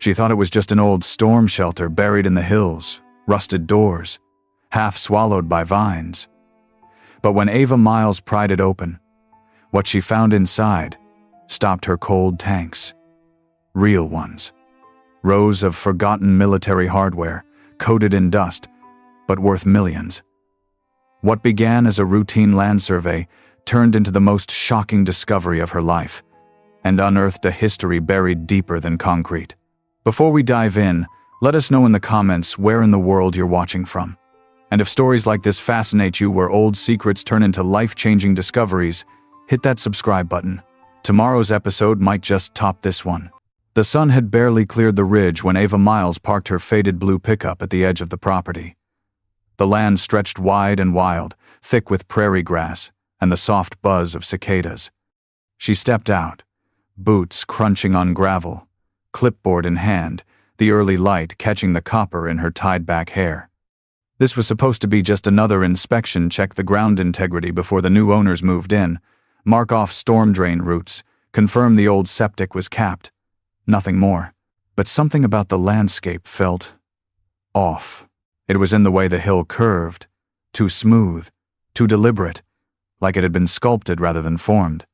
She thought it was just an old storm shelter buried in the hills, rusted doors, half swallowed by vines. But when Ava Miles pried it open, what she found inside stopped her cold tanks. Real ones. Rows of forgotten military hardware, coated in dust, but worth millions. What began as a routine land survey turned into the most shocking discovery of her life, and unearthed a history buried deeper than concrete. Before we dive in, let us know in the comments where in the world you're watching from. And if stories like this fascinate you, where old secrets turn into life-changing discoveries, hit that subscribe button. Tomorrow's episode might just top this one. The sun had barely cleared the ridge when Ava Miles parked her faded blue pickup at the edge of the property. The land stretched wide and wild, thick with prairie grass and the soft buzz of cicadas. She stepped out, boots crunching on gravel, clipboard in hand, the early light catching the copper in her tied-back hair. This was supposed to be just another inspection, check the ground integrity before the new owners moved in, mark off storm drain routes, confirm the old septic was capped. Nothing more. But something about the landscape felt off. It was in the way the hill curved, too smooth, too deliberate, like it had been sculpted rather than formed.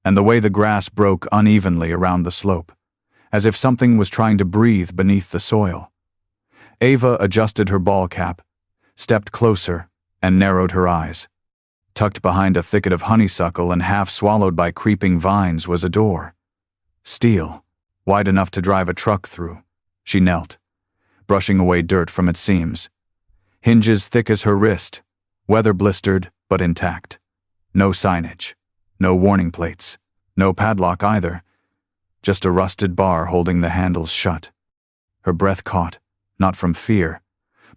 And the way the grass broke unevenly around the slope, as if something was trying to breathe beneath the soil. Ava adjusted her ball cap, stepped closer, and narrowed her eyes. Tucked behind a thicket of honeysuckle and half swallowed by creeping vines was a door. Steel, wide enough to drive a truck through. She knelt, brushing away dirt from its seams. Hinges thick as her wrist, weather-blistered but intact. No signage, no warning plates, no padlock either, just a rusted bar holding the handles shut. Her breath caught, not from fear,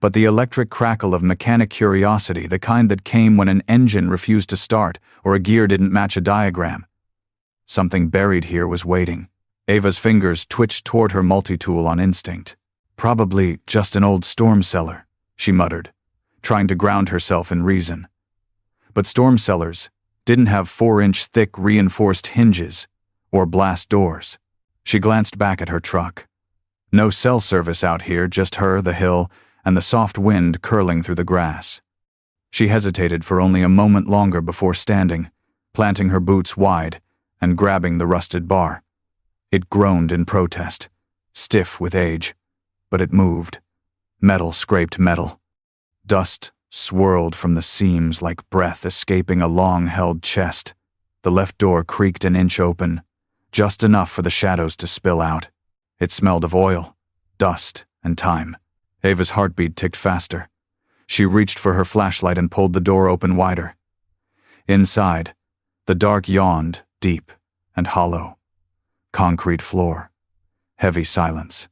but the electric crackle of mechanic curiosity, the kind that came when an engine refused to start or a gear didn't match a diagram. Something buried here was waiting. Ava's fingers twitched toward her multi-tool on instinct. Probably just an old storm cellar, she muttered, trying to ground herself in reason. But storm cellars didn't have 4-inch thick reinforced hinges or blast doors. She glanced back at her truck. No cell service out here, just her, the hill, and the soft wind curling through the grass. She hesitated for only a moment longer before standing, planting her boots wide and grabbing the rusted bar. It groaned in protest, stiff with age, but it moved. Metal scraped metal. Dust swirled from the seams like breath escaping a long-held chest. The left door creaked an inch open, just enough for the shadows to spill out. It smelled of oil, dust, and time. Ava's heartbeat ticked faster. She reached for her flashlight and pulled the door open wider. Inside, the dark yawned, deep and hollow. Concrete floor. Heavy silence.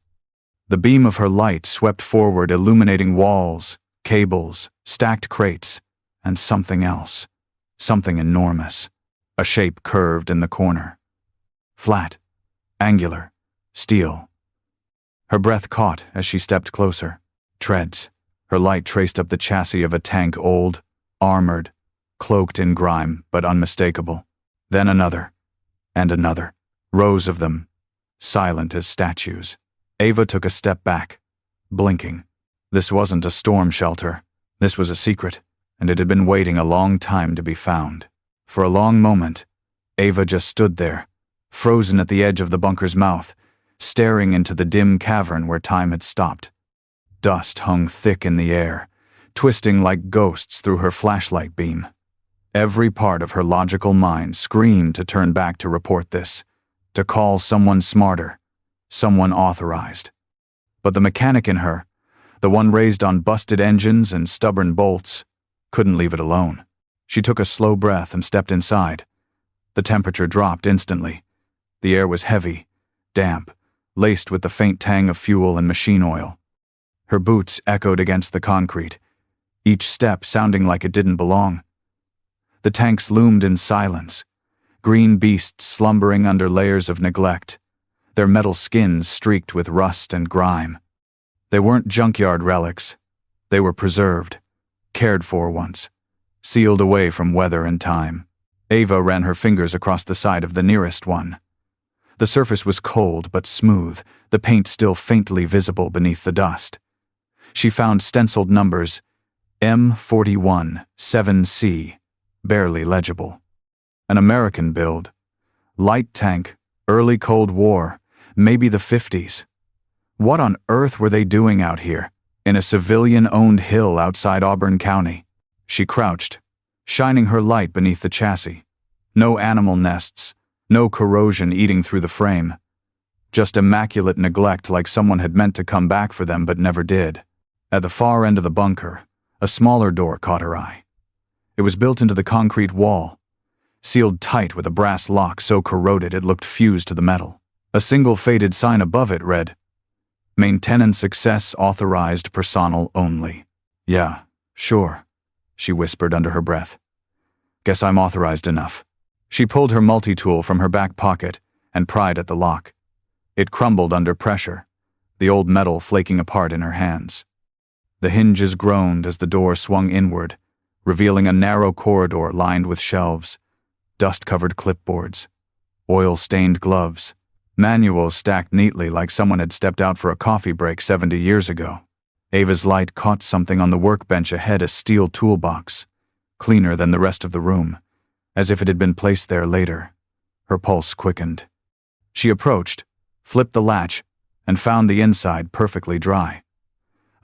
The beam of her light swept forward, illuminating walls, cables, stacked crates, and something else. Something enormous. A shape curved in the corner. Flat, angular, steel. Her breath caught as she stepped closer. Treads. Her light traced up the chassis of a tank, old, armored, cloaked in grime, but unmistakable. Then another, and another. Rows of them, silent as statues. Ava took a step back, blinking. This wasn't a storm shelter. This was a secret, and it had been waiting a long time to be found. For a long moment, Ava just stood there, frozen at the edge of the bunker's mouth, staring into the dim cavern where time had stopped. Dust hung thick in the air, twisting like ghosts through her flashlight beam. Every part of her logical mind screamed to turn back to report this, to call someone smarter, someone authorized. But the mechanic in her, the one raised on busted engines and stubborn bolts, couldn't leave it alone. She took a slow breath and stepped inside. The temperature dropped instantly. The air was heavy, damp, laced with the faint tang of fuel and machine oil. Her boots echoed against the concrete, each step sounding like it didn't belong. The tanks loomed in silence, green beasts slumbering under layers of neglect, their metal skins streaked with rust and grime. They weren't junkyard relics. They were preserved, cared for once, sealed away from weather and time. Ava ran her fingers across the side of the nearest one. The surface was cold but smooth, the paint still faintly visible beneath the dust. She found stenciled numbers M41 7C, barely legible. An American build. Light tank, early Cold War, maybe the 50s. What on earth were they doing out here, in a civilian-owned hill outside Auburn County? She crouched, shining her light beneath the chassis. No animal nests, no corrosion eating through the frame. Just immaculate neglect, like someone had meant to come back for them but never did. At the far end of the bunker, a smaller door caught her eye. It was built into the concrete wall, sealed tight with a brass lock so corroded it looked fused to the metal. A single faded sign above it read, "Maintenance Success Authorized Personnel Only." "Yeah, sure," she whispered under her breath. "Guess I'm authorized enough." She pulled her multi-tool from her back pocket and pried at the lock. It crumbled under pressure, the old metal flaking apart in her hands. The hinges groaned as the door swung inward, revealing a narrow corridor lined with shelves, dust-covered clipboards, oil-stained gloves, manuals stacked neatly like someone had stepped out for a coffee break 70 years ago. Ava's light caught something on the workbench ahead, a steel toolbox, cleaner than the rest of the room, as if it had been placed there later. Her pulse quickened. She approached, flipped the latch, and found the inside perfectly dry.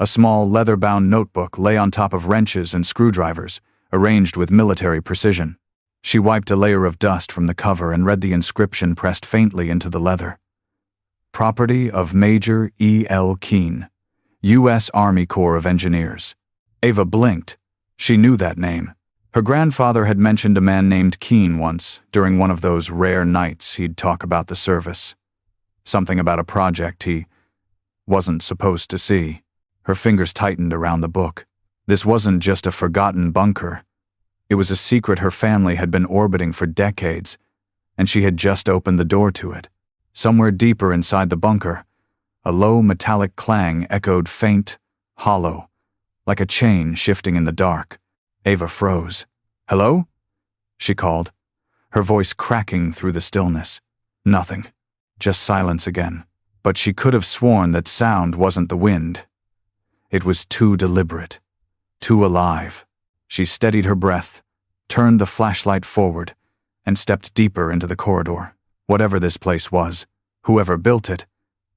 A small leather-bound notebook lay on top of wrenches and screwdrivers, arranged with military precision. She wiped a layer of dust from the cover and read the inscription pressed faintly into the leather. "Property of Major E.L. Keene, U.S. Army Corps of Engineers." Ava blinked. She knew that name. Her grandfather had mentioned a man named Keene once, during one of those rare nights he'd talk about the service. Something about a project he wasn't supposed to see. Her fingers tightened around the book. This wasn't just a forgotten bunker. It was a secret her family had been orbiting for decades, and she had just opened the door to it. Somewhere deeper inside the bunker, a low metallic clang echoed faint, hollow, like a chain shifting in the dark. Ava froze. "Hello?" she called, her voice cracking through the stillness. Nothing. Just silence again. But she could have sworn that sound wasn't the wind. It was too deliberate, too alive. She steadied her breath, turned the flashlight forward, and stepped deeper into the corridor. Whatever this place was, whoever built it,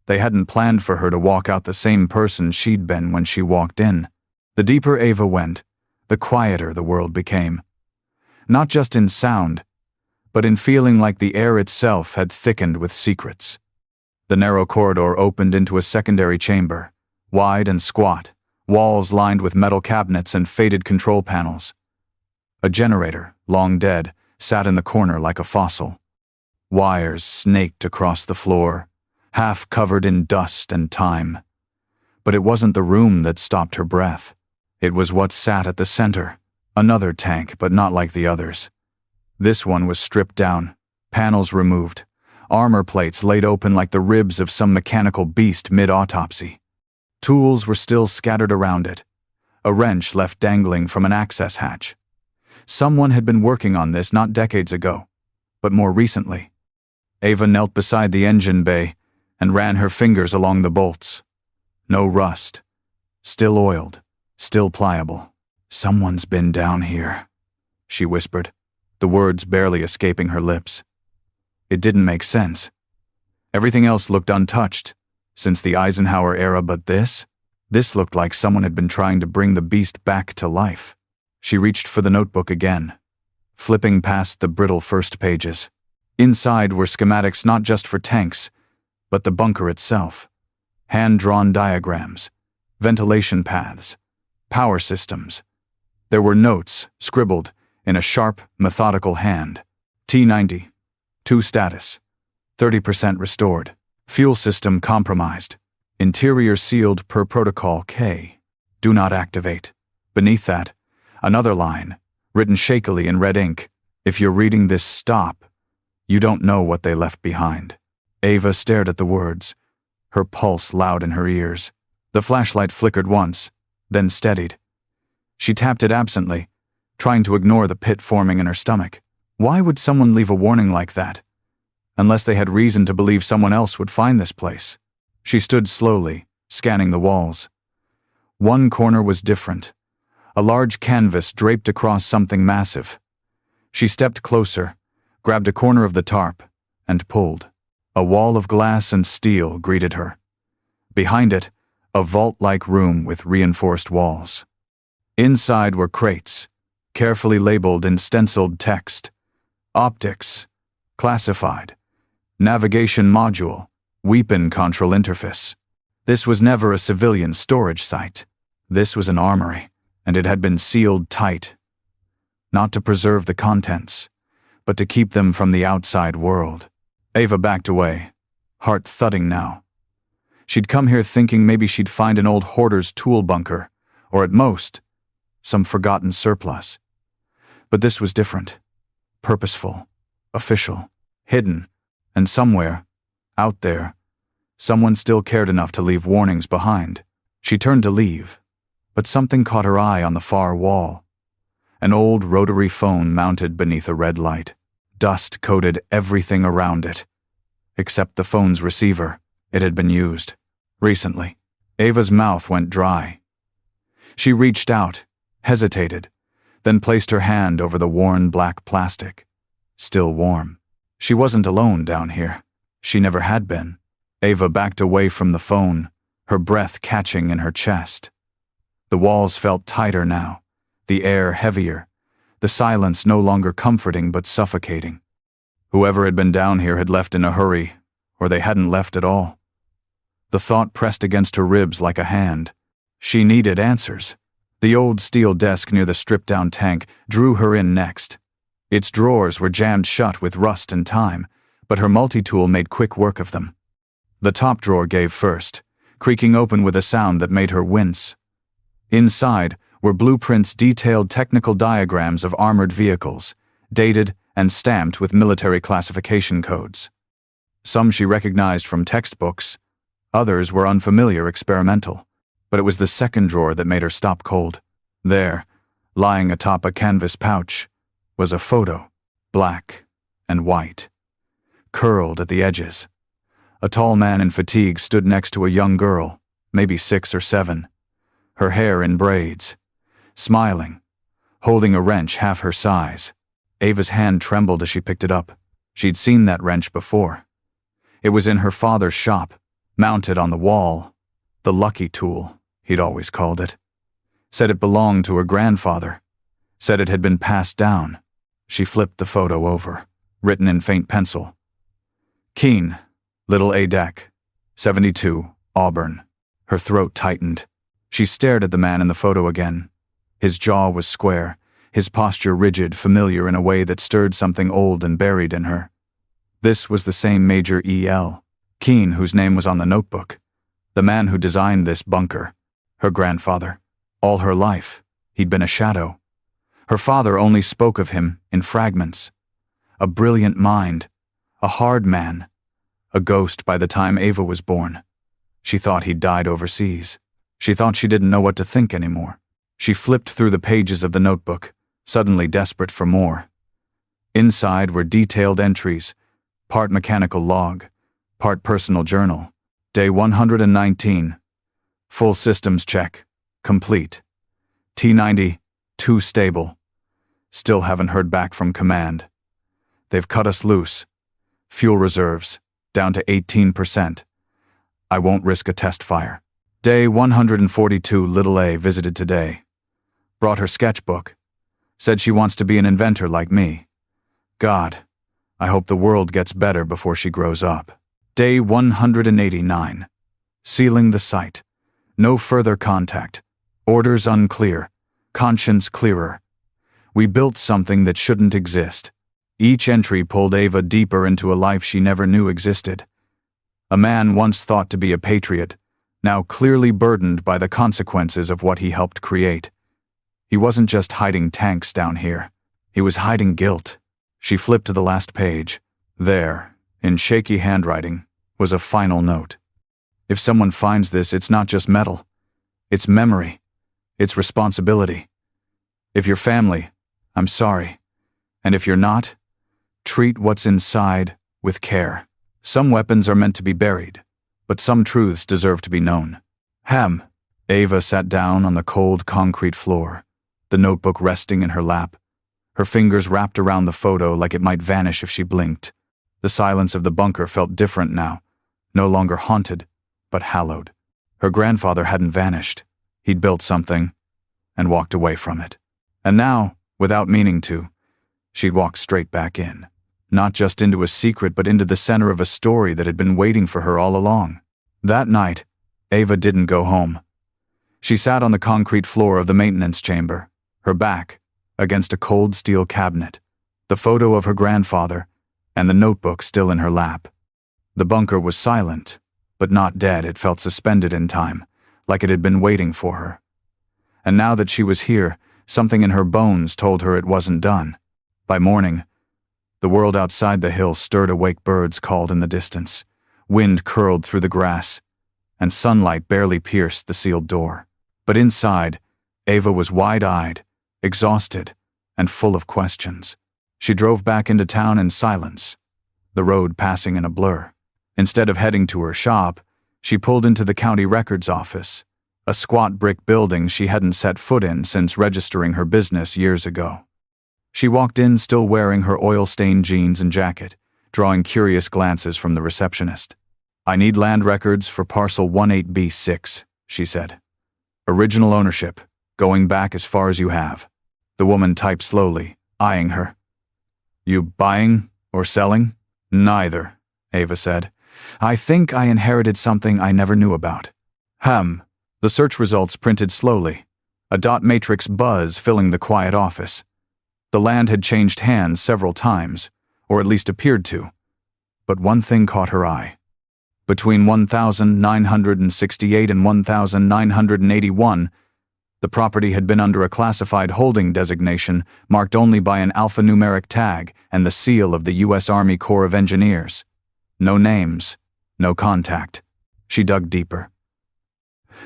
they hadn't planned for her to walk out the same person she'd been when she walked in. The deeper Ava went, the quieter the world became. Not just in sound, but in feeling like the air itself had thickened with secrets. The narrow corridor opened into a secondary chamber, wide and squat, walls lined with metal cabinets and faded control panels. A generator, long dead, sat in the corner like a fossil. Wires snaked across the floor, half covered in dust and time. But it wasn't the room that stopped her breath. It was what sat at the center, another tank, but not like the others. This one was stripped down, panels removed, armor plates laid open like the ribs of some mechanical beast mid-autopsy. Tools were still scattered around it, a wrench left dangling from an access hatch. Someone had been working on this not decades ago, but more recently. Ava knelt beside the engine bay and ran her fingers along the bolts. No rust. Still oiled, still pliable. "Someone's been down here," she whispered, the words barely escaping her lips. It didn't make sense. Everything else looked untouched since the Eisenhower era, but this looked like someone had been trying to bring the beast back to life. She reached for the notebook again, flipping past the brittle first pages. Inside were schematics not just for tanks, but the bunker itself. Hand-drawn diagrams, ventilation paths, power systems. There were notes, scribbled in a sharp, methodical hand. T-90, 2 status, 30% restored. Fuel system compromised. Interior sealed per protocol K. Do not activate. Beneath that, another line, written shakily in red ink. If you're reading this, stop. You don't know what they left behind. Ava stared at the words, her pulse loud in her ears. The flashlight flickered once, then steadied. She tapped it absently, trying to ignore the pit forming in her stomach. Why would someone leave a warning like that? unless they had reason to believe someone else would find this place. She stood slowly, scanning the walls. One corner was different. A large canvas draped across something massive. She stepped closer, grabbed a corner of the tarp, and pulled. A wall of glass and steel greeted her. Behind it, a vault-like room with reinforced walls. Inside were crates, carefully labeled in stenciled text. Optics, classified, navigation module, weapon control interface. This was never a civilian storage site. This was an armory, and it had been sealed tight. Not to preserve the contents, but to keep them from the outside world. Ava backed away, heart thudding now. She'd come here thinking maybe she'd find an old hoarder's tool bunker, or at most, some forgotten surplus. But this was different. Purposeful, official, hidden, and somewhere, out there, someone still cared enough to leave warnings behind. She turned to leave, but something caught her eye on the far wall. An old rotary phone mounted beneath a red light. Dust coated everything around it, except the phone's receiver. It had been used. Recently. Ava's mouth went dry. She reached out, hesitated, then placed her hand over the worn black plastic. Still warm. She wasn't alone down here. She never had been. Ava backed away from the phone, her breath catching in her chest. The walls felt tighter now, the air heavier, the silence no longer comforting but suffocating. Whoever had been down here had left in a hurry, or they hadn't left at all. The thought pressed against her ribs like a hand. She needed answers. The old steel desk near the stripped-down tank drew her in next. Its drawers were jammed shut with rust and time, but her multi-tool made quick work of them. The top drawer gave first, creaking open with a sound that made her wince. Inside were blueprints, detailed technical diagrams of armored vehicles, dated and stamped with military classification codes. Some she recognized from textbooks, others were unfamiliar, experimental. But it was the second drawer that made her stop cold. There, lying atop a canvas pouch, was a photo, black and white, curled at the edges. A tall man in fatigue stood next to a young girl, maybe 6 or 7, her hair in braids, smiling, holding a wrench half her size. Ava's hand trembled as she picked it up. She'd seen that wrench before. It was in her father's shop, mounted on the wall. The lucky tool, he'd always called it. Said it belonged to her grandfather. Said it had been passed down. She flipped the photo over, written in faint pencil. Keen, Little A Deck, 72, Auburn. Her throat tightened. She stared at the man in the photo again. His jaw was square, his posture rigid, familiar in a way that stirred something old and buried in her. This was the same Major E.L. Keen whose name was on the notebook. The man who designed this bunker. Her grandfather. All her life, he'd been a shadow. Her father only spoke of him in fragments. A brilliant mind. A hard man. A ghost by the time Ava was born. She thought he'd died overseas. She thought she didn't know what to think anymore. She flipped through the pages of the notebook, suddenly desperate for more. Inside were detailed entries, part mechanical log, part personal journal. Day 119. Full systems check. Complete. T-90, too stable. Still haven't heard back from command. They've cut us loose. Fuel reserves, down to 18%. I won't risk a test fire. Day 142, Little A visited today. Brought her sketchbook. Said she wants to be an inventor like me. God, I hope the world gets better before she grows up. Day 189. Sealing the site. No further contact. Orders unclear. Conscience clearer. We built something that shouldn't exist. Each entry pulled Ava deeper into a life she never knew existed. A man once thought to be a patriot, now clearly burdened by the consequences of what he helped create. He wasn't just hiding tanks down here. He was hiding guilt. She flipped to the last page. There, in shaky handwriting, was a final note. If someone finds this, it's not just metal. It's memory. It's responsibility. If you're family, I'm sorry. And if you're not, treat what's inside with care. Some weapons are meant to be buried, but some truths deserve to be known. Ava sat down on the cold concrete floor, the notebook resting in her lap, her fingers wrapped around the photo like it might vanish if she blinked. The silence of the bunker felt different now, no longer haunted, but hallowed. Her grandfather hadn't vanished. He'd built something and walked away from it. And now, without meaning to, she'd walked straight back in. Not just into a secret, but into the center of a story that had been waiting for her all along. That night, Ava didn't go home. She sat on the concrete floor of the maintenance chamber, her back against a cold steel cabinet, the photo of her grandfather, and the notebook still in her lap. The bunker was silent, but not dead. It felt suspended in time, like it had been waiting for her. And now that she was here, something in her bones told her it wasn't done. By morning, the world outside the hill stirred. Awake birds called in the distance, wind curled through the grass, and sunlight barely pierced the sealed door. But inside, Ava was wide-eyed, exhausted, and full of questions. She drove back into town in silence, the road passing in a blur. Instead of heading to her shop, she pulled into the county records office, a squat brick building she hadn't set foot in since registering her business years ago. She walked in still wearing her oil-stained jeans and jacket, drawing curious glances from the receptionist. "I need land records for parcel 18B6, she said. "Original ownership, going back as far as you have." The woman typed slowly, eyeing her. "You buying or selling?" "Neither," Ava said. "I think I inherited something I never knew about." The search results printed slowly, a dot matrix buzz filling the quiet office. The land had changed hands several times, or at least appeared to. But one thing caught her eye. Between 1968 and 1981, the property had been under a classified holding designation marked only by an alphanumeric tag and the seal of the U.S. Army Corps of Engineers. No names, no contact. She dug deeper.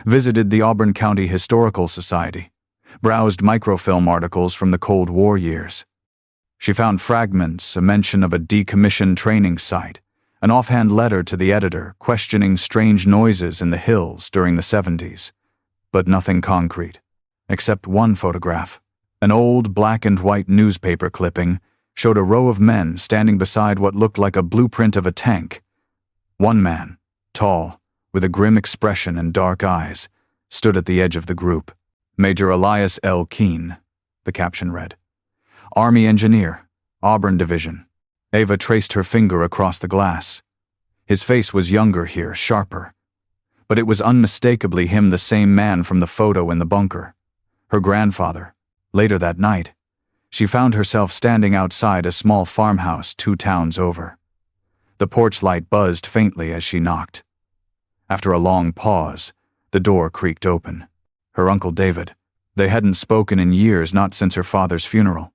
Visited the Auburn County Historical Society, browsed microfilm articles from the Cold War years. She found fragments, a mention of a decommissioned training site, an offhand letter to the editor questioning strange noises in the hills during the 70s, but nothing concrete, except one photograph. An old black and white newspaper clipping showed a row of men standing beside what looked like a blueprint of a tank. One man, tall, with a grim expression and dark eyes, stood at the edge of the group. "Major Elias L. Keene," the caption read. "Army Engineer, Auburn Division." Ava traced her finger across the glass. His face was younger here, sharper. But it was unmistakably him, the same man from the photo in the bunker. Her grandfather. Later that night, she found herself standing outside a small farmhouse 2 towns over. The porch light buzzed faintly as she knocked. After a long pause, the door creaked open. Her Uncle David. They hadn't spoken in years, not since her father's funeral.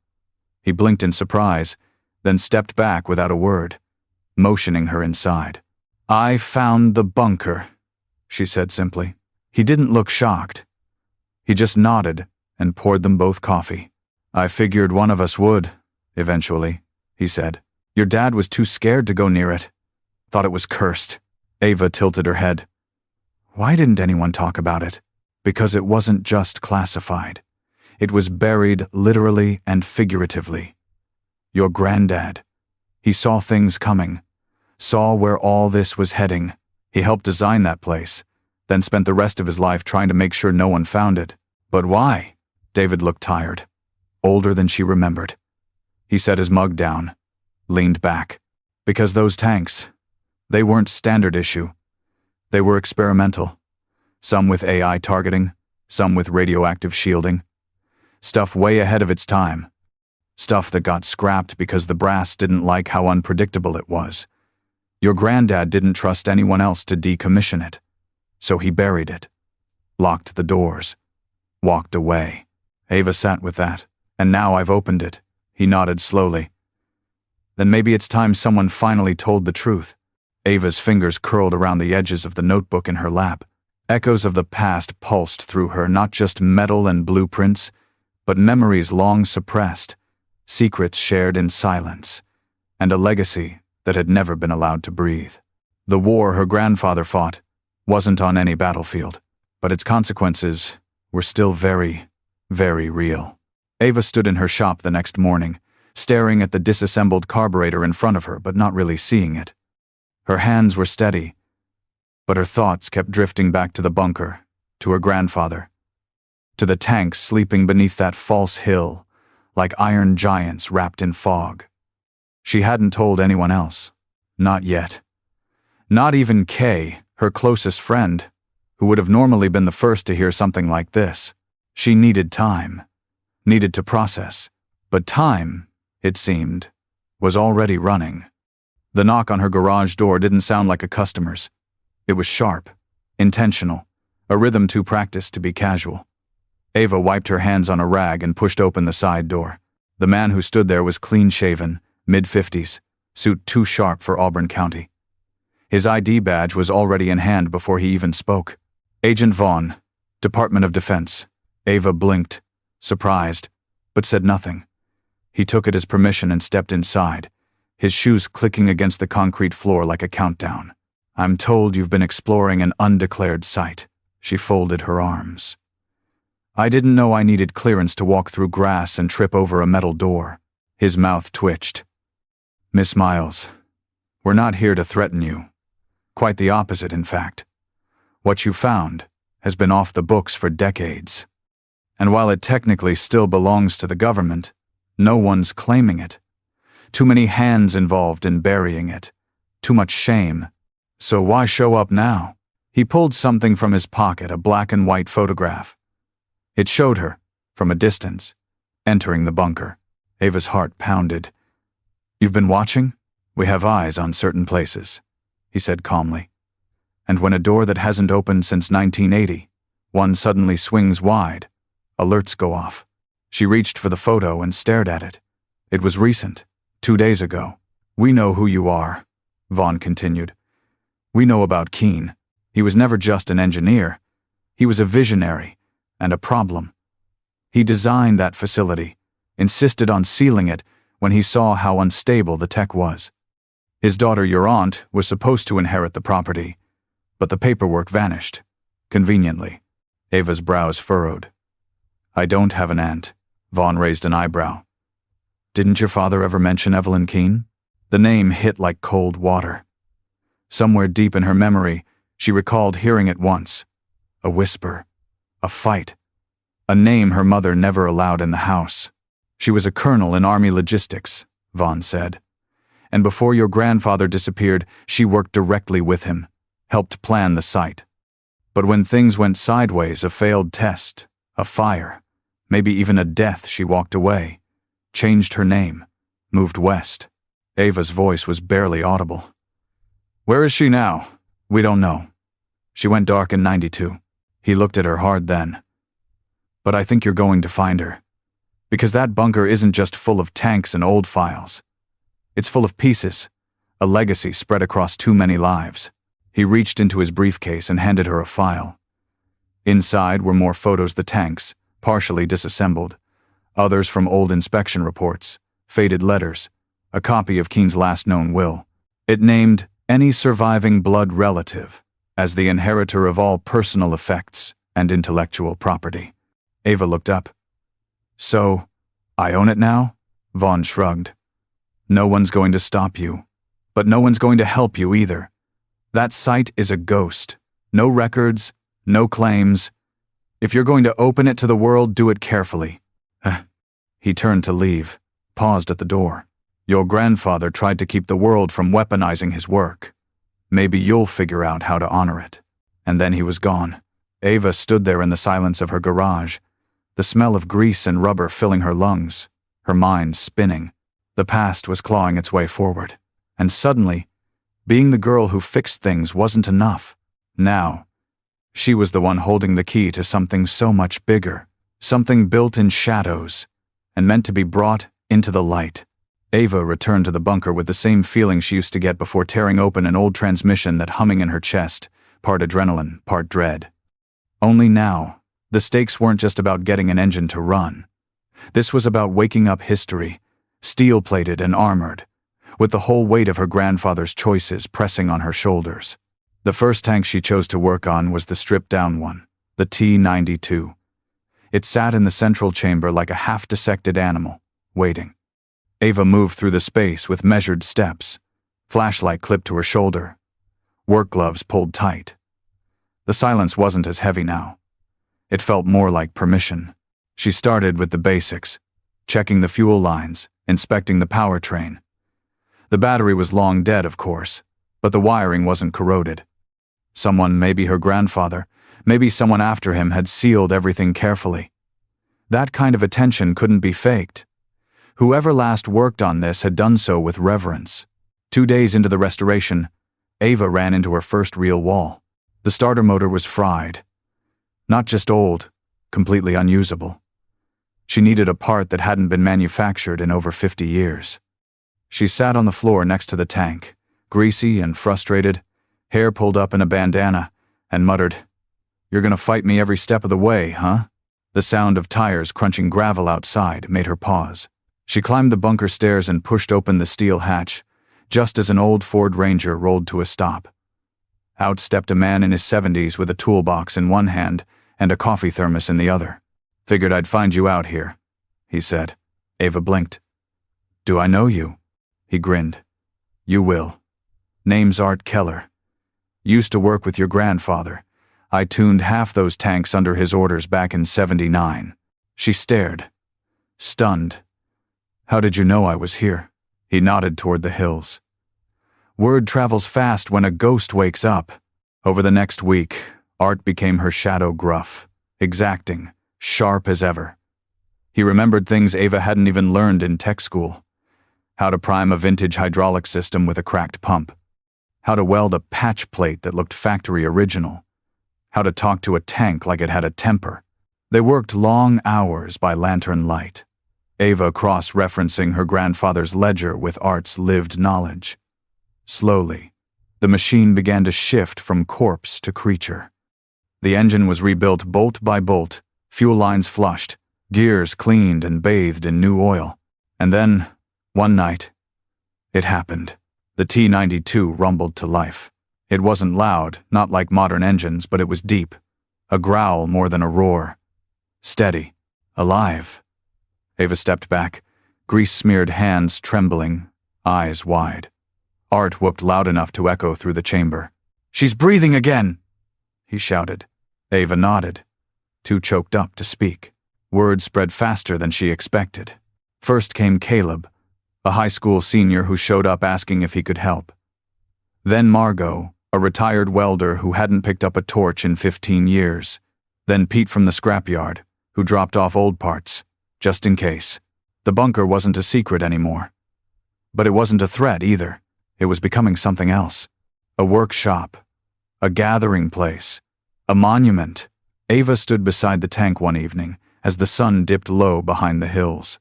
He blinked in surprise, then stepped back without a word, motioning her inside. "I found the bunker," she said simply. He didn't look shocked. He just nodded and poured them both coffee. "I figured one of us would, eventually," he said. "Your dad was too scared to go near it. Thought it was cursed." Ava tilted her head. Why didn't anyone talk about it? Because it wasn't just classified. It was buried literally and figuratively. Your granddad. He saw things coming, saw where all this was heading. He helped design that place, then spent the rest of his life trying to make sure no one found it. But why? David looked tired, older than she remembered. He set his mug down, leaned back. Because those tanks, they weren't standard issue. They were experimental. Some with AI targeting, some with radioactive shielding. Stuff way ahead of its time. Stuff that got scrapped because the brass didn't like how unpredictable it was. Your granddad didn't trust anyone else to decommission it, so he buried it, locked the doors, walked away. Ava sat with that. "And now I've opened it," he nodded slowly. "Then maybe it's time someone finally told the truth." Ava's fingers curled around the edges of the notebook in her lap. Echoes of the past pulsed through her, not just metal and blueprints, but memories long suppressed, secrets shared in silence, and a legacy that had never been allowed to breathe. The war her grandfather fought wasn't on any battlefield, but its consequences were still very, very real. Ava stood in her shop the next morning, staring at the disassembled carburetor in front of her but not really seeing it. Her hands were steady, but her thoughts kept drifting back to the bunker, to her grandfather, to the tanks sleeping beneath that false hill, like iron giants wrapped in fog. She hadn't told anyone else. Not yet. Not even Kay, her closest friend, who would have normally been the first to hear something like this. She needed time, needed to process. But time, it seemed, was already running. The knock on her garage door didn't sound like a customer's. It was sharp, intentional, a rhythm too practiced to be casual. Ava wiped her hands on a rag and pushed open the side door. The man who stood there was clean-shaven, mid-50s, suit too sharp for Auburn County. His ID badge was already in hand before he even spoke. Agent Vaughn, Department of Defense. Ava blinked, surprised, but said nothing. He took it as permission and stepped inside, his shoes clicking against the concrete floor like a countdown. "I'm told you've been exploring an undeclared site." She folded her arms. "I didn't know I needed clearance to walk through grass and trip over a metal door." His mouth twitched. "Miss Miles, we're not here to threaten you. Quite the opposite, in fact. What you found has been off the books for decades. And while it technically still belongs to the government, no one's claiming it. Too many hands involved in burying it. Too much shame. So why show up now?" He pulled something from his pocket, a black and white photograph. It showed her, from a distance, entering the bunker. Ava's heart pounded. "You've been watching? We have eyes on certain places," he said calmly. "And when a door that hasn't opened since 1980, one suddenly swings wide, alerts go off." She reached for the photo and stared at it. It was recent, 2 days ago. "We know who you are," Vaughn continued. "We know about Keene. He was never just an engineer. He was a visionary and a problem. He designed that facility, insisted on sealing it when he saw how unstable the tech was. His daughter, your aunt, was supposed to inherit the property, but the paperwork vanished, conveniently." Ava's brows furrowed. "I don't have an aunt." Vaughn raised an eyebrow. "Didn't your father ever mention Evelyn Keene?" The name hit like cold water. Somewhere deep in her memory, she recalled hearing it once. A whisper. A fight. A name her mother never allowed in the house. "She was a colonel in Army logistics," Vaughn said. "And before your grandfather disappeared, she worked directly with him, helped plan the site. But when things went sideways, a failed test, a fire, maybe even a death, she walked away, changed her name, moved west." Ava's voice was barely audible. "Where is she now?" "We don't know. She went dark in 92. He looked at her hard then. "But I think you're going to find her. Because that bunker isn't just full of tanks and old files. It's full of pieces, a legacy spread across too many lives." He reached into his briefcase and handed her a file. Inside were more photos of the tanks, partially disassembled, others from old inspection reports, faded letters, a copy of Keene's last known will. It named any surviving blood relative as the inheritor of all personal effects and intellectual property. Ava looked up. "So, I own it now?" Vaughn shrugged. "No one's going to stop you, but no one's going to help you either. That site is a ghost. No records, no claims. If you're going to open it to the world, do it carefully." He turned to leave, paused at the door. "Your grandfather tried to keep the world from weaponizing his work. Maybe you'll figure out how to honor it." And then he was gone. Ava stood there in the silence of her garage, the smell of grease and rubber filling her lungs, her mind spinning. The past was clawing its way forward. And suddenly, being the girl who fixed things wasn't enough. Now, she was the one holding the key to something so much bigger, something built in shadows, and meant to be brought into the light. Ava returned to the bunker with the same feeling she used to get before tearing open an old transmission that humming in her chest, part adrenaline, part dread. Only now, the stakes weren't just about getting an engine to run. This was about waking up history, steel-plated and armored, with the whole weight of her grandfather's choices pressing on her shoulders. The first tank she chose to work on was the stripped-down one, the T-92. It sat in the central chamber like a half-dissected animal, waiting. Ava moved through the space with measured steps, flashlight clipped to her shoulder, work gloves pulled tight. The silence wasn't as heavy now. It felt more like permission. She started with the basics, checking the fuel lines, inspecting the powertrain. The battery was long dead, of course, but the wiring wasn't corroded. Someone, maybe her grandfather, maybe someone after him, had sealed everything carefully. That kind of attention couldn't be faked. Whoever last worked on this had done so with reverence. 2 days into the restoration, Ava ran into her first real wall. The starter motor was fried. Not just old, completely unusable. She needed a part that hadn't been manufactured in over 50 years. She sat on the floor next to the tank, greasy and frustrated, hair pulled up in a bandana, and muttered, "You're gonna fight me every step of the way, huh?" The sound of tires crunching gravel outside made her pause. She climbed the bunker stairs and pushed open the steel hatch, just as an old Ford Ranger rolled to a stop. Out stepped a man in his 70s with a toolbox in one hand and a coffee thermos in the other. "Figured I'd find you out here," he said. Ava blinked. "Do I know you?" He grinned. "You will. Name's Art Keller. Used to work with your grandfather. I tuned half those tanks under his orders back in '79. She stared, stunned. "How did you know I was here?" He nodded toward the hills. "Word travels fast when a ghost wakes up." Over the next week, Art became her shadow, gruff, exacting, sharp as ever. He remembered things Ava hadn't even learned in tech school. How to prime a vintage hydraulic system with a cracked pump. How to weld a patch plate that looked factory original. How to talk to a tank like it had a temper. They worked long hours by lantern light, Ava cross-referencing her grandfather's ledger with Art's lived knowledge. Slowly, the machine began to shift from corpse to creature. The engine was rebuilt bolt by bolt, fuel lines flushed, gears cleaned and bathed in new oil. And then, one night, it happened. The T-92 rumbled to life. It wasn't loud, not like modern engines, but it was deep. A growl more than a roar. Steady. Alive. Ava stepped back, grease-smeared hands trembling, eyes wide. Art whooped loud enough to echo through the chamber. "She's breathing again!" he shouted. Ava nodded, too choked up to speak. Word spread faster than she expected. First came Caleb, a high school senior who showed up asking if he could help. Then Margot, a retired welder who hadn't picked up a torch in 15 years. Then Pete from the scrapyard, who dropped off old parts, just in case. The bunker wasn't a secret anymore. But it wasn't a threat either. It was becoming something else. A workshop. A gathering place. A monument. Ava stood beside the tank one evening as the sun dipped low behind the hills.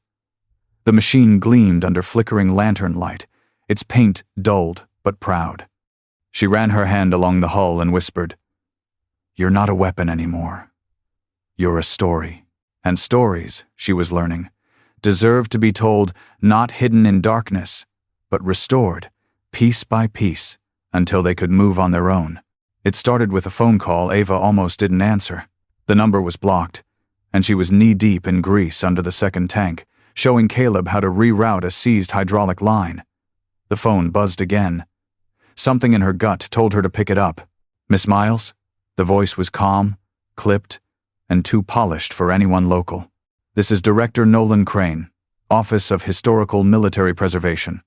The machine gleamed under flickering lantern light, its paint dulled but proud. She ran her hand along the hull and whispered, "You're not a weapon anymore. You're a story." And stories, she was learning, deserved to be told, not hidden in darkness, but restored, piece by piece, until they could move on their own. It started with a phone call Ava almost didn't answer. The number was blocked, and she was knee-deep in grease under the second tank, showing Caleb how to reroute a seized hydraulic line. The phone buzzed again. Something in her gut told her to pick it up. "Miss Miles?" The voice was calm, clipped, and too polished for anyone local. "This is Director Nolan Crane, Office of Historical Military Preservation.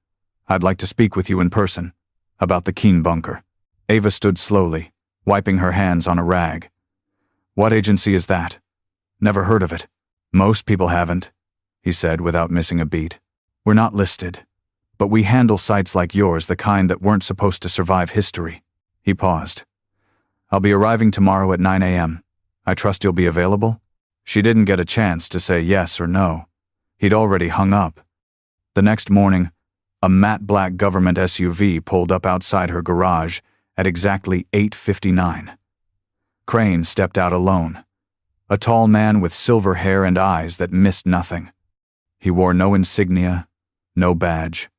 I'd like to speak with you in person, about the Keene bunker." Ava stood slowly, wiping her hands on a rag. "What agency is that? Never heard of it." "Most people haven't," he said without missing a beat. "We're not listed, but we handle sites like yours, the kind that weren't supposed to survive history." He paused. "I'll be arriving tomorrow at 9 a.m. I trust you'll be available?" She didn't get a chance to say yes or no. He'd already hung up. The next morning, a matte black government SUV pulled up outside her garage at exactly 8:59. Crane stepped out alone, a tall man with silver hair and eyes that missed nothing. He wore no insignia, no badge,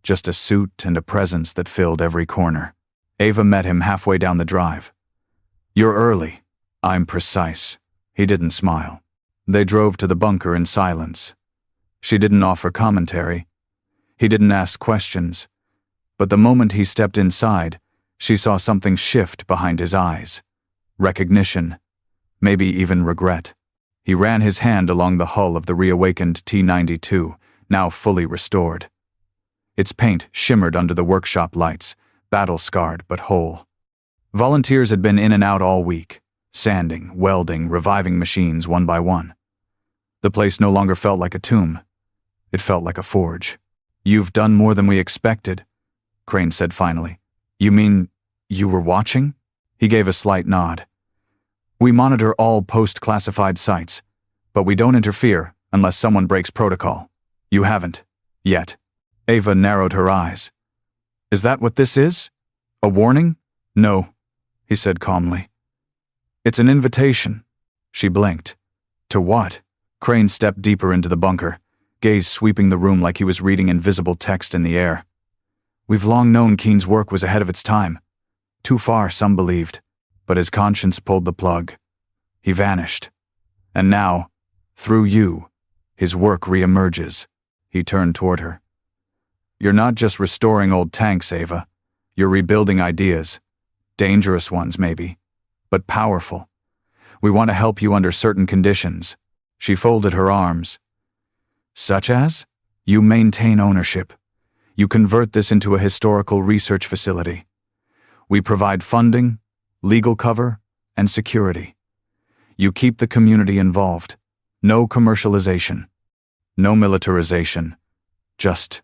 just a suit and a presence that filled every corner. Ava met him halfway down the drive. "You're early." "I'm precise." He didn't smile. They drove to the bunker in silence. She didn't offer commentary. He didn't ask questions. But the moment he stepped inside, she saw something shift behind his eyes. Recognition. Maybe even regret. He ran his hand along the hull of the reawakened T-92, now fully restored. Its paint shimmered under the workshop lights, battle-scarred but whole. Volunteers had been in and out all week, sanding, welding, reviving machines one by one. The place no longer felt like a tomb. It felt like a forge. "You've done more than we expected," Crane said finally. "You mean you were watching?" He gave a slight nod. "We monitor all post-classified sites, but we don't interfere unless someone breaks protocol. You haven't. Yet." Ava narrowed her eyes. "Is that what this is? A warning?" "No," he said calmly. "It's an invitation." She blinked. "To what?" Crane stepped deeper into the bunker, gaze sweeping the room like he was reading invisible text in the air. "We've long known Keen's work was ahead of its time. Too far, some believed. But his conscience pulled the plug. He vanished. And now, through you, his work reemerges." He turned toward her. "You're not just restoring old tanks, Ava. You're rebuilding ideas. Dangerous ones, maybe, but powerful. We want to help you under certain conditions." She folded her arms. "Such as? You maintain ownership. You convert this into a historical research facility. We provide funding, legal cover, and security. You keep the community involved. No commercialization. No militarization. Just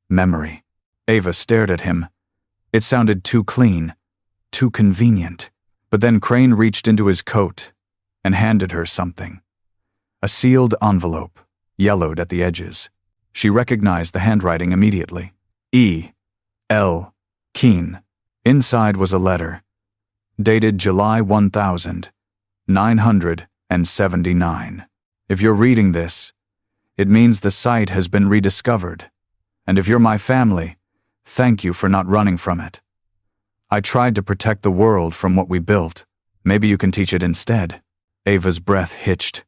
memory." Ava stared at him. It sounded too clean, too convenient. But then Crane reached into his coat and handed her something. A sealed envelope, yellowed at the edges. She recognized the handwriting immediately. E. L. Keen. Inside was a letter, dated July 1979. If you're reading this, it means the site has been rediscovered. And if you're my family, thank you for not running from it. I tried to protect the world from what we built. Maybe you can teach it instead." Ava's breath hitched.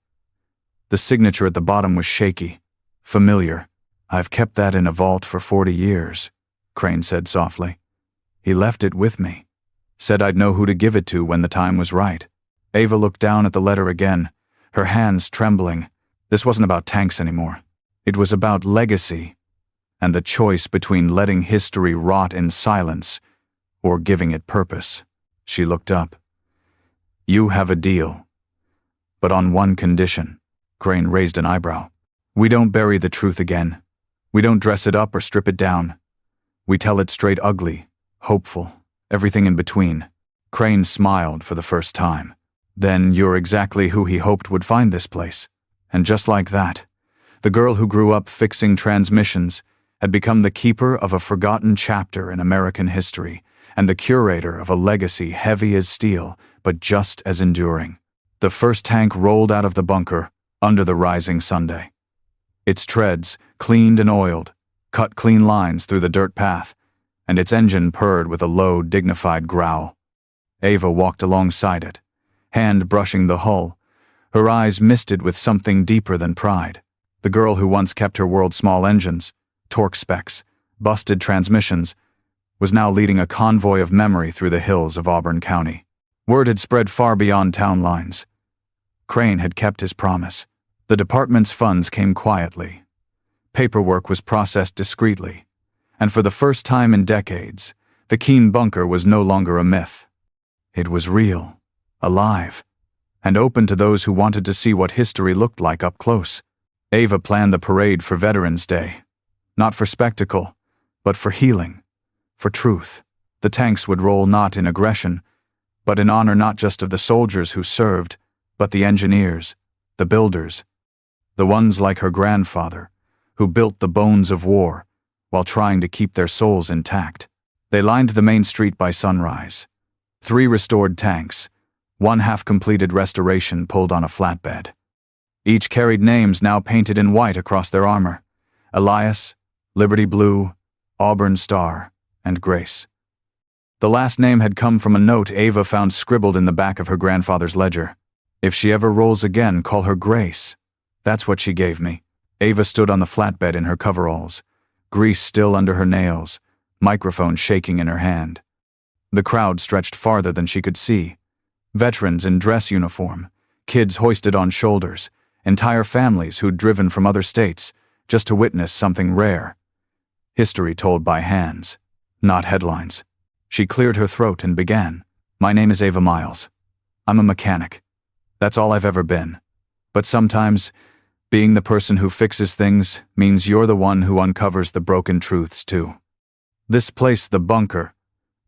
The signature at the bottom was shaky, familiar. "I've kept that in a vault for 40 years, Crane said softly. "He left it with me. Said I'd know who to give it to when the time was right." Ava looked down at the letter again, her hands trembling. This wasn't about tanks anymore. It was about legacy, and the choice between letting history rot in silence or giving it purpose. She looked up. "You have a deal. But on one condition." Crane raised an eyebrow. "We don't bury the truth again. We don't dress it up or strip it down. We tell it straight ugly, hopeful, everything in between." Crane smiled for the first time. "Then you're exactly who he hoped would find this place." And just like that, the girl who grew up fixing transmissions had become the keeper of a forgotten chapter in American history and the curator of a legacy heavy as steel but just as enduring. The first tank rolled out of the bunker under the rising Sunday. Its treads, cleaned and oiled, cut clean lines through the dirt path, and its engine purred with a low, dignified growl. Ava walked alongside it, hand brushing the hull, her eyes misted with something deeper than pride. The girl who once kept her world small engines, torque specs, busted transmissions, was now leading a convoy of memory through the hills of Auburn County. Word had spread far beyond town lines. Crane had kept his promise. The department's funds came quietly. Paperwork was processed discreetly. And for the first time in decades, the Keen bunker was no longer a myth. It was real, alive, and open to those who wanted to see what history looked like up close. Ava planned the parade for Veterans Day. Not for spectacle, but for healing, for truth. The tanks would roll not in aggression, but in honor not just of the soldiers who served, but the engineers, the builders, the ones like her grandfather, who built the bones of war while trying to keep their souls intact. They lined the main street by sunrise. 3 restored tanks, 1 half-completed restoration pulled on a flatbed. Each carried names now painted in white across their armor. Elias, Liberty Blue, Auburn Star, and Grace. The last name had come from a note Ava found scribbled in the back of her grandfather's ledger. If she ever rolls again, call her Grace. That's what she gave me. Ava stood on the flatbed in her coveralls, grease still under her nails, microphone shaking in her hand. The crowd stretched farther than she could see. Veterans in dress uniform, kids hoisted on shoulders, entire families who'd driven from other states just to witness something rare. History told by hands, not headlines. She cleared her throat and began. My name is Ava Miles. I'm a mechanic. That's all I've ever been. But sometimes, being the person who fixes things means you're the one who uncovers the broken truths too. This place, the bunker,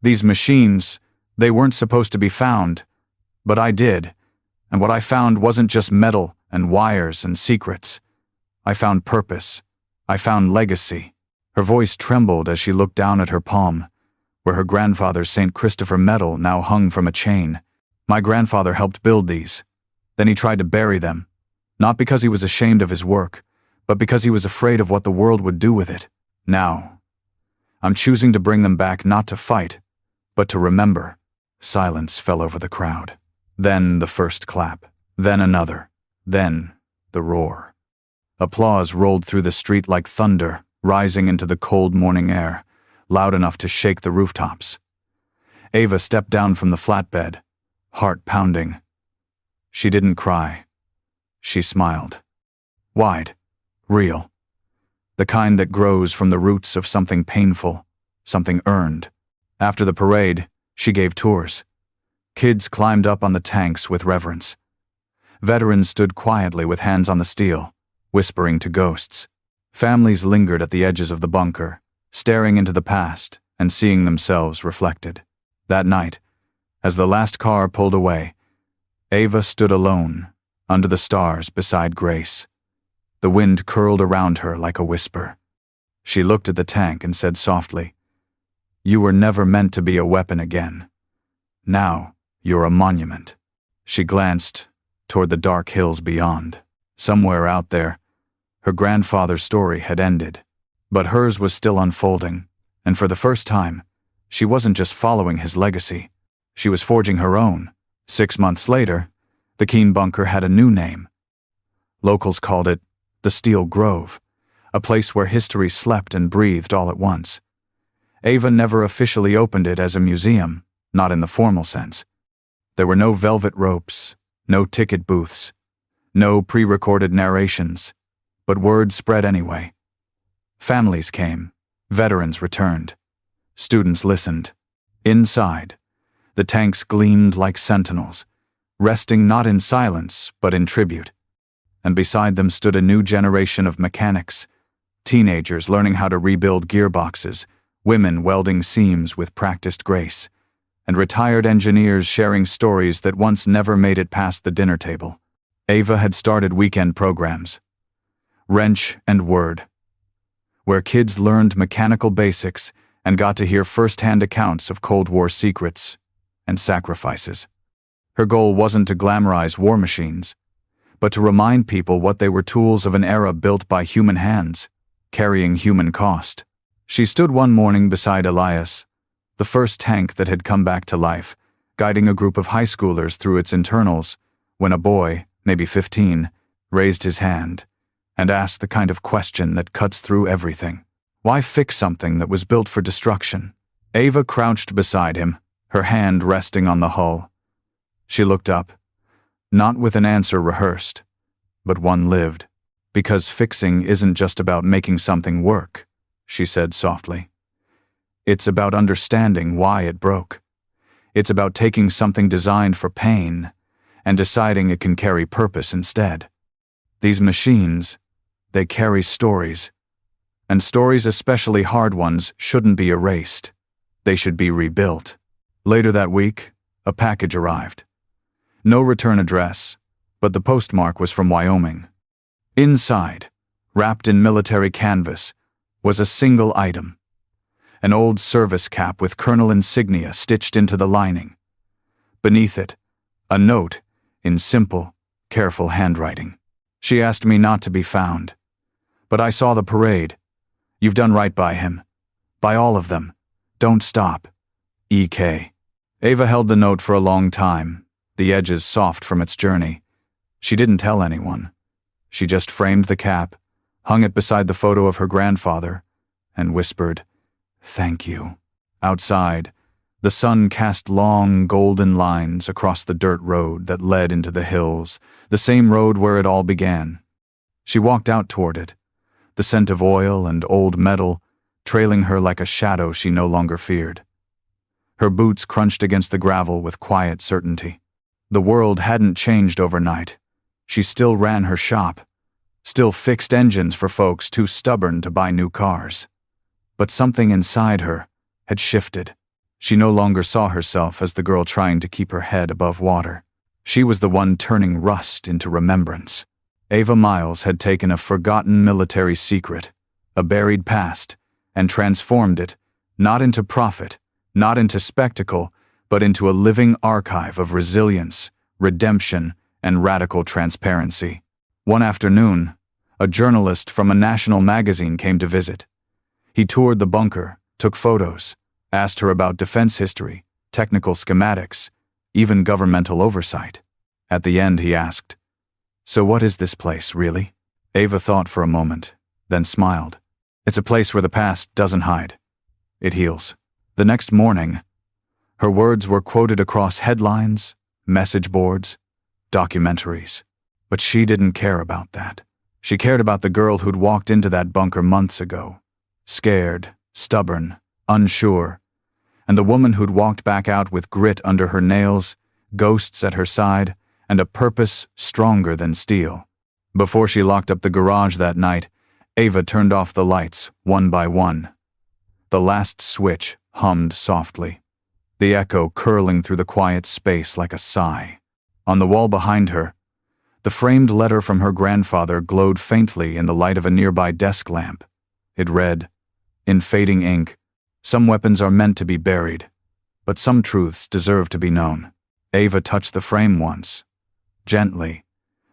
these machines, they weren't supposed to be found, but I did, and what I found wasn't just metal and wires and secrets. I found purpose. I found legacy. Her voice trembled as she looked down at her palm, where her grandfather's St. Christopher medal now hung from a chain. My grandfather helped build these. Then he tried to bury them, not because he was ashamed of his work, but because he was afraid of what the world would do with it. Now, I'm choosing to bring them back not to fight, but to remember. Silence fell over the crowd. Then the first clap. Then another. Then the roar. Applause rolled through the street like thunder, rising into the cold morning air, loud enough to shake the rooftops. Ava stepped down from the flatbed, heart pounding. She didn't cry. She smiled. Wide, real. The kind that grows from the roots of something painful, something earned. After the parade, she gave tours. Kids climbed up on the tanks with reverence. Veterans stood quietly with hands on the steel, whispering to ghosts. Families lingered at the edges of the bunker, staring into the past and seeing themselves reflected. That night, as the last car pulled away, Ava stood alone, under the stars beside Grace. The wind curled around her like a whisper. She looked at the tank and said softly, "You were never meant to be a weapon again. Now, you're a monument." She glanced toward the dark hills beyond. Somewhere out there, her grandfather's story had ended. But hers was still unfolding, and for the first time, she wasn't just following his legacy. She was forging her own. 6 months later, the Keene bunker had a new name. Locals called it the Steel Grove, a place where history slept and breathed all at once. Ava never officially opened it as a museum, not in the formal sense. There were no velvet ropes, no ticket booths, no pre-recorded narrations, but word spread anyway. Families came, veterans returned, students listened. Inside, the tanks gleamed like sentinels, resting not in silence but in tribute. And beside them stood a new generation of mechanics, teenagers learning how to rebuild gearboxes, women welding seams with practiced grace, and retired engineers sharing stories that once never made it past the dinner table. Ava had started weekend programs, Wrench and Word, where kids learned mechanical basics and got to hear first-hand accounts of Cold War secrets and sacrifices. Her goal wasn't to glamorize war machines, but to remind people what they were: tools of an era built by human hands, carrying human cost. She stood one morning beside Elias, the first tank that had come back to life, guiding a group of high schoolers through its internals, when a boy, maybe 15, raised his hand and asked the kind of question that cuts through everything. Why fix something that was built for destruction? Ava crouched beside him, her hand resting on the hull. She looked up, not with an answer rehearsed, but one lived. Because fixing isn't just about making something work, she said softly. It's about understanding why it broke. It's about taking something designed for pain and deciding it can carry purpose instead. These machines, they carry stories. And stories, especially hard ones, shouldn't be erased. They should be rebuilt. Later that week, a package arrived. No return address, but the postmark was from Wyoming. Inside, wrapped in military canvas, was a single item: an old service cap with colonel insignia stitched into the lining. Beneath it, a note in simple, careful handwriting. She asked me not to be found, but I saw the parade. You've done right by him, By all of them. Don't stop. E.K. Ava held the note for a long time, the edges soft from its journey. She didn't tell anyone. She just framed the cap, hung it beside the photo of her grandfather, and whispered, "Thank you." Outside, the sun cast long, golden lines across the dirt road that led into the hills, the same road where it all began. She walked out toward it, the scent of oil and old metal trailing her like a shadow she no longer feared. Her boots crunched against the gravel with quiet certainty. The world hadn't changed overnight. She still ran her shop, still fixed engines for folks too stubborn to buy new cars. But something inside her had shifted. She no longer saw herself as the girl trying to keep her head above water. She was the one turning rust into remembrance. Ava Miles had taken a forgotten military secret, a buried past, and transformed it, not into profit, not into spectacle, but into a living archive of resilience, redemption, and radical transparency. One afternoon, a journalist from a national magazine came to visit. He toured the bunker, took photos, asked her about defense history, technical schematics, even governmental oversight. At the end, he asked, "So what is this place, really?" Ava thought for a moment, then smiled. "It's a place where the past doesn't hide. It heals." The next morning, her words were quoted across headlines, message boards, documentaries. But she didn't care about that. She cared about the girl who'd walked into that bunker months ago, scared, stubborn, unsure, and the woman who'd walked back out with grit under her nails, ghosts at her side, and a purpose stronger than steel. Before she locked up the garage that night, Ava turned off the lights, one by one. The last switch hummed softly, the echo curling through the quiet space like a sigh. On the wall behind her, the framed letter from her grandfather glowed faintly in the light of a nearby desk lamp. It read, in fading ink, "Some weapons are meant to be buried, but some truths deserve to be known." Ava touched the frame once, gently,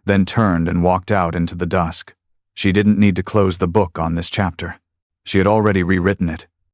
then turned and walked out into the dusk. She didn't need to close the book on this chapter. She had already rewritten it,